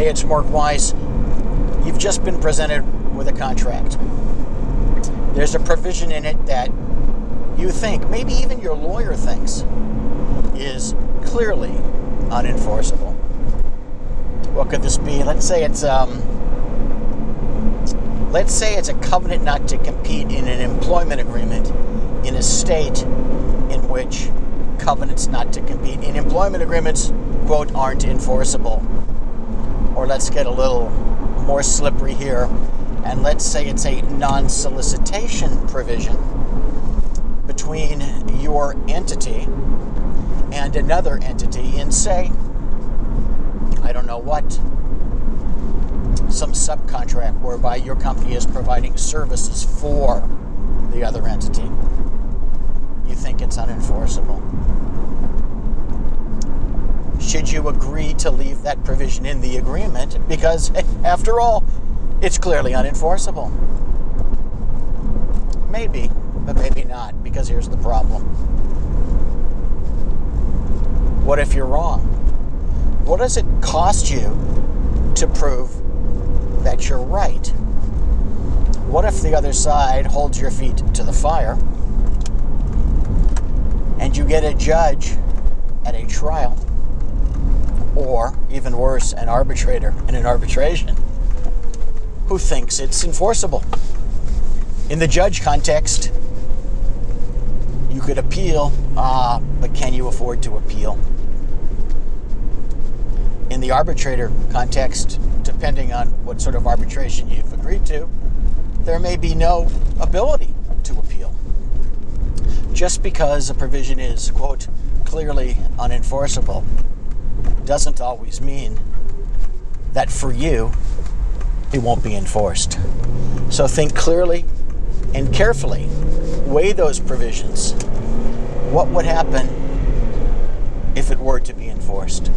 Hey, it's Mark Wise. You've just been presented with a contract. There's a provision in it that you think, maybe even your lawyer thinks, is clearly unenforceable. What could this be? Let's say it's a covenant not to compete in an employment agreement in a state in which covenants not to compete in employment agreements, quote, aren't enforceable. Or let's get a little more slippery here, and let's say it's a non-solicitation provision between your entity and another entity in, say, I don't know what, some subcontract whereby your company is providing services for the other entity. You think it's unenforceable. Should you agree to leave that provision in the agreement? Because, after all, it's clearly unenforceable. Maybe, but maybe not, because here's the problem. What if you're wrong? What does it cost you to prove that you're right? What if the other side holds your feet to the fire and you get a judge at a trial, or even worse, an arbitrator in an arbitration who thinks it's enforceable? In the judge context, you could appeal, but can you afford to appeal? In the arbitrator context, depending on what sort of arbitration you've agreed to, there may be no ability to appeal. Just because a provision is, quote, clearly unenforceable doesn't always mean that for you it won't be enforced. So think clearly and carefully. Weigh those provisions. What would happen if it were to be enforced?